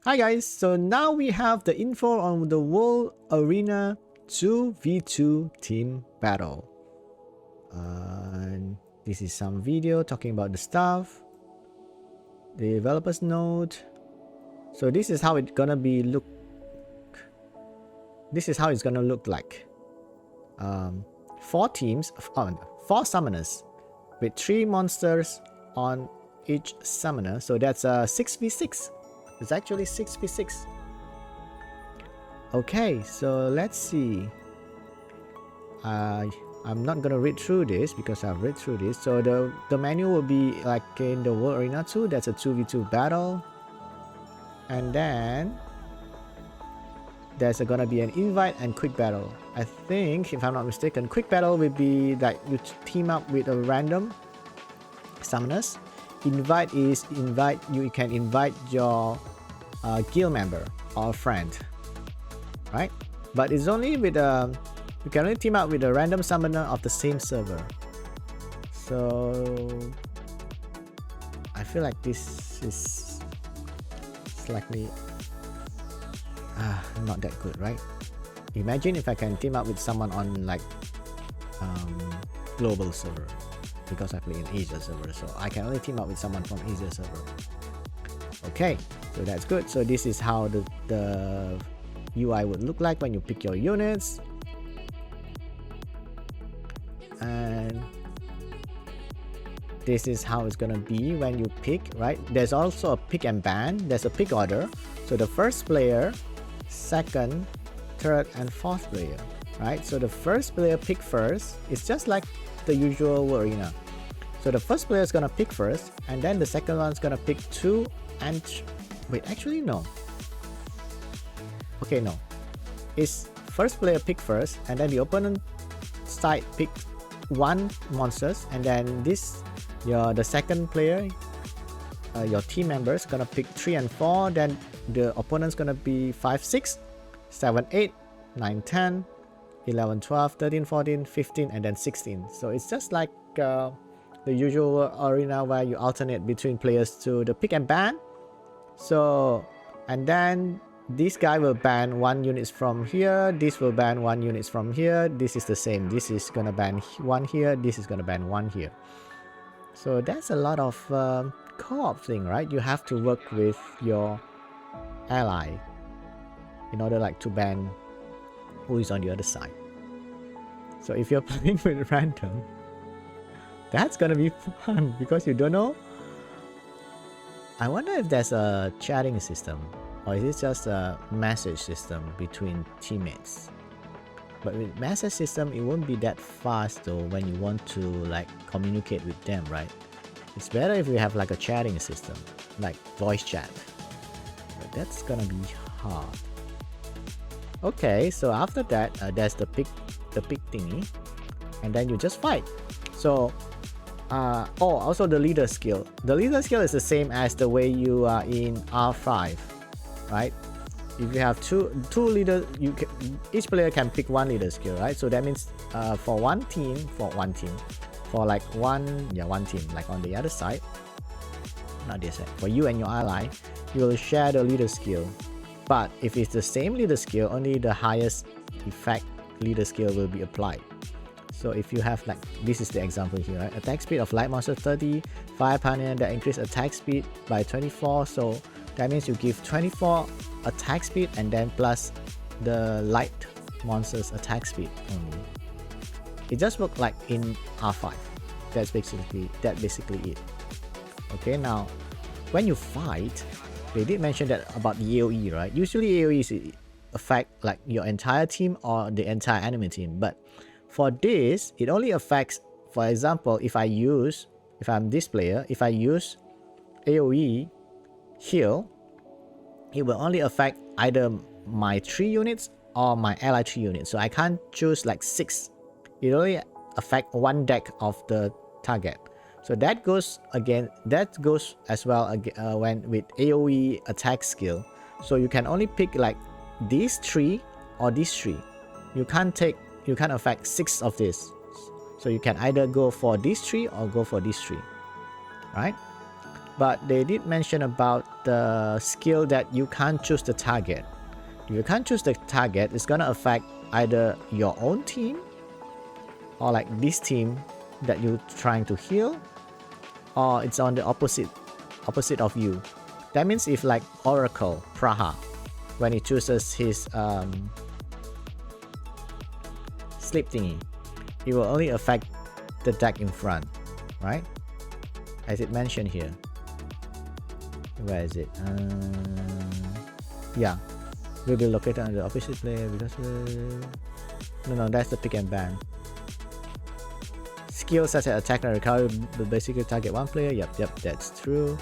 Hi guys, so now we have the info on the World Arena 2v2 team battle. And this is some video talking about the stuff, the developers note. So this is how it's gonna be look. This is how it's gonna look like. 4 teams, 4 summoners with 3 monsters on each summoner. So that's a 6v6. It's actually 6v6. Okay, so let's see. I'm not gonna read through this because I've read through this. So the menu will be like in the World Arena 2. That's a 2v2 battle. And then there's gonna be an invite and quick battle. I think, if I'm not mistaken, quick battle will be that you team up with a random summoners. Invite is you can invite your guild member or friend, right? But it's only with you can only team up with a random summoner of the same server. So I feel like this is slightly not that good, right? Imagine if I can team up with someone on like global server, because I play in Asia server, so I can only team up with someone from Asia server. Okay, so that's good. So this is how the UI would look like when you pick your units. And this is how it's gonna be when you pick, right? There's also a pick and ban. There's a pick order. So the first player, second, third, and fourth player, right? So the first player pick first. It's just like the usual World Arena. So the first player is gonna pick first, and then the second one's gonna pick 2 and wait, actually no. Okay, no. It's first player pick first, and then the opponent side pick 1 monsters, and then the second player, your team members gonna pick 3 and 4. Then the opponent's gonna be 5, 6, 7, 8, 9, 10, 11, 12, 13, 14, 15, and then 16. So it's just like the usual arena where you alternate between players to the pick and ban. So, and then this guy will ban 1 units from here, this will ban 1 units from here, this is the same, this is gonna ban 1 here, this is gonna ban 1 here. So that's a lot of co-op thing, right? You have to work with your ally in order like to ban who is on the other side. So if you're playing with random, that's gonna be fun because you don't know. I wonder if there's a chatting system, or is it just a message system between teammates? But with message system, it won't be that fast though when you want to like communicate with them, right? It's better if we have like a chatting system, like voice chat. But that's gonna be hard. Okay, so after that, there's the pick thingy, and then you just fight. So also the leader skill. The leader skill is the same as the way you are in R5, right? If you have two leaders, each player can pick 1 leader skill, right? So that means for one team, like one team, like on the other side, not this side, for you and your ally, you will share the leader skill. But if it's the same leader skill, only the highest effect leader skill will be applied. So if you have like, this is the example here, right? Attack speed of light monster 30, fire pioneer that increase attack speed by 24. So that means you give 24 attack speed and then plus the light monster's attack speed only. It just works like in R5. That's basically it. Okay, now when you fight, they did mention that about the AoE, right? Usually AoE affect like your entire team or the entire enemy team, but for this, it only affects, for example, if I'm this player, if I use AoE heal, it will only affect either my 3 units or my ally 3 units. So I can't choose like 6. It only affects 1 deck of the target. So that goes as well when with AoE attack skill. So you can only pick like these 3 or these 3. You can't affect 6 of this. So you can either go for these 3 or go for these 3, right? But they did mention about the skill that you can't choose the target. If you can't choose the target, it's gonna affect either your own team or like this team that you're trying to heal, or it's on the opposite of you. That means if like Oracle Praha, when he chooses his sleep thingy, it will only affect the deck in front, right? As it mentioned here. Where is it? Yeah, will be located on the opposite player because no, that's the pick and ban. Skills such as attack and recovery will basically target one player. Yep, that's true.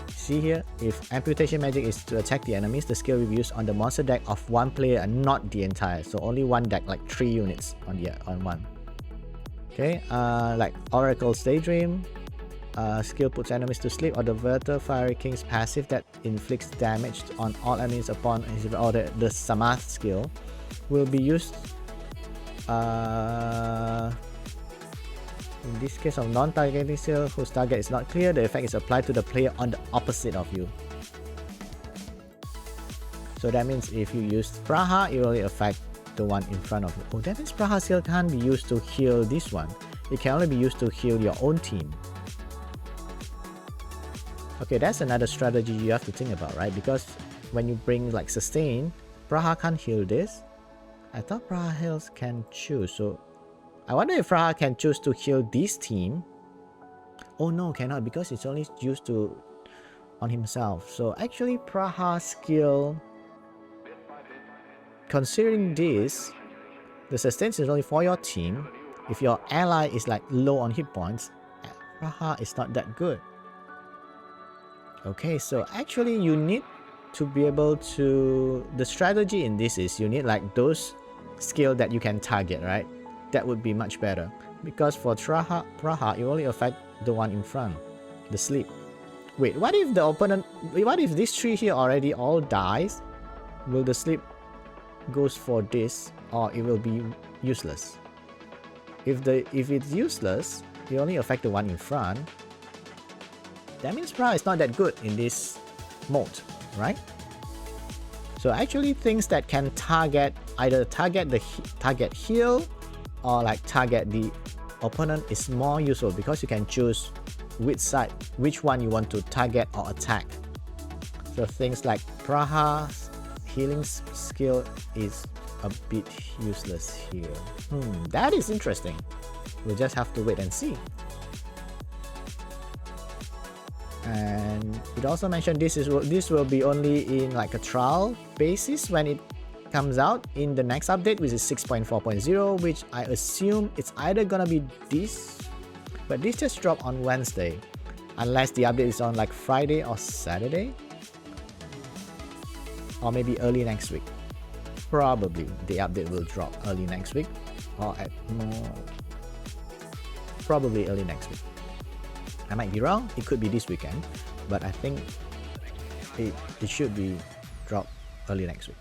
See here, if amputation magic is to attack the enemies, the skill will be used on the monster deck of one player and not the entire. So only one deck, like 3 units on one. Okay, like Oracle's Daydream. Skill puts enemies to sleep, or the Verter Fiery King's passive that inflicts damage on all enemies upon his, or the Samath skill will be used in this case of non-targeting skill whose target is not clear. The effect is applied to the player on the opposite of you. So that means if you use Praha, it will only affect the one in front of you. Oh, that means Praha skill can't be used to heal this one. It can only be used to heal your own team. Okay, that's another strategy you have to think about, right? Because when you bring like sustain, Praha can't heal this. I thought Praha heals can choose, so I wonder if Praha can choose to heal this team. Oh no, cannot, because it's only used to on himself. So actually Praha skill, considering this, the sustain is only for your team. If your ally is like low on hit points, Praha is not that good. Okay, so actually you need to be able to, the strategy in this is you need like those skill that you can target, right? That would be much better, because for Praha it only affect the one in front, the sleep. Wait, what if the opponent, what if this tree here already all dies? Will the sleep goes for this, or it will be useless? If it's useless, it only affect the one in front. That means Praha is not that good in this mode, right? So actually things that can target, either target the target heal or like target the opponent is more useful, because you can choose which side, which one you want to target or attack. So things like Praha's healing skill is a bit useless here. That is interesting. We'll just have to wait and see. And it also mentioned this will be only in like a trial basis when it comes out in the next update, which is 6.4.0, which I assume it's either gonna be this, but this just dropped on Wednesday, unless the update is on like Friday or Saturday, or maybe early next week. Probably the update will drop early next week, or at more, probably early next week. I might be wrong, it could be this weekend, but I think it should be dropped early next week.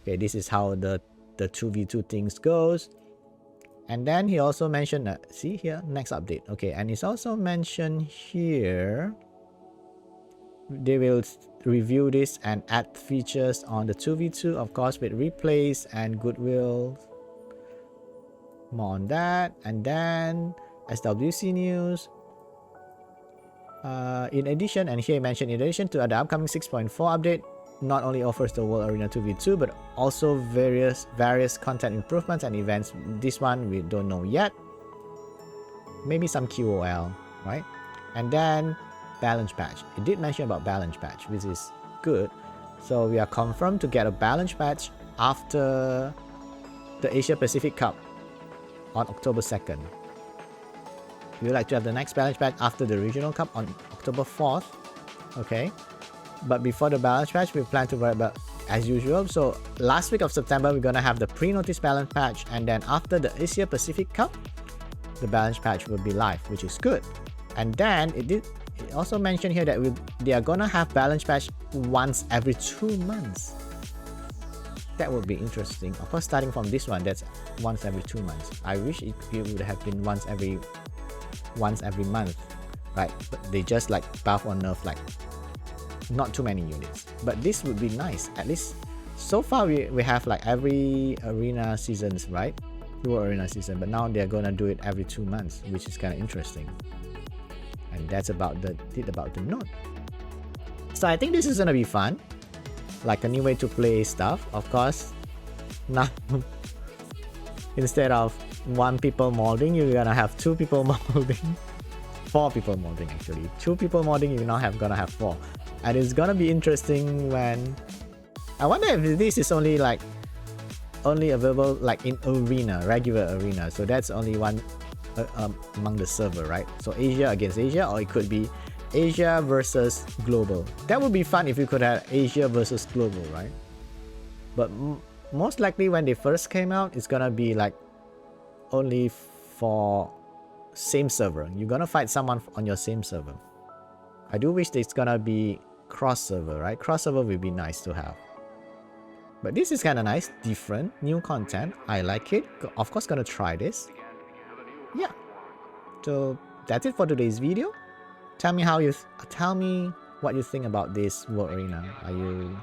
Okay, this is how the 2v2 things goes. And then he also mentioned that, see here, next update. Okay, and it's also mentioned here they will review this and add features on the 2v2, of course, with replays and goodwill. More on that. And then SWC news. In addition, and here he mentioned, in addition to the upcoming 6.4 update, not only offers the World Arena 2v2, but also various content improvements and events. This one we don't know yet. Maybe some QOL, right? And then balance patch. It did mention about balance patch, which is good. So we are confirmed to get a balance patch after the Asia Pacific Cup on October 2nd. We would like to have the next balance patch after the Regional Cup on October 4th. Okay. But before the balance patch, we plan to worry about as usual. So last week of September, we're gonna have the pre-notice balance patch, and then after the Asia Pacific Cup, the balance patch will be live, which is good. And then it also mentioned here that they are gonna have balance patch once every 2 months. That would be interesting. Of course, starting from this one, that's once every 2 months. I wish it would have been once every month. right? But they just like buff or nerf like not too many units. But this would be nice. At least so far we have like every arena seasons, right? 2 arena season, but now they're gonna do it every 2 months, which is kind of interesting. And that's about the note. So I think this is gonna be fun, like a new way to play stuff. Of course, now instead of 1 people modding, you're gonna have 2 people modding. 4 people modding actually. 2 people modding, you now gonna have 4. And it's gonna be interesting when... I wonder if this is only available like in arena, regular arena. So that's only one among the server, right? So Asia against Asia, or it could be Asia versus global. That would be fun if you could have Asia versus global, right? But most likely when they first came out, it's gonna be like only for same server. You're gonna fight someone on your same server. I do wish it's gonna be cross server, right? Cross server would be nice to have. But this is kind of nice, different, new content. I like it. Of course, gonna try this. Yeah. So that's it for today's video. Tell me what you think about this World Arena. Are you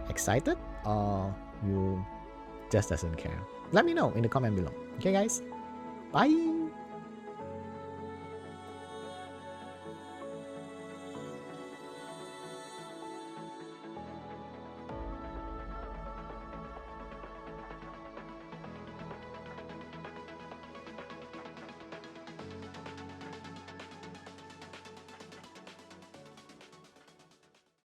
excited or you just doesn't care? Let me know in the comment below. Okay, guys. Bye.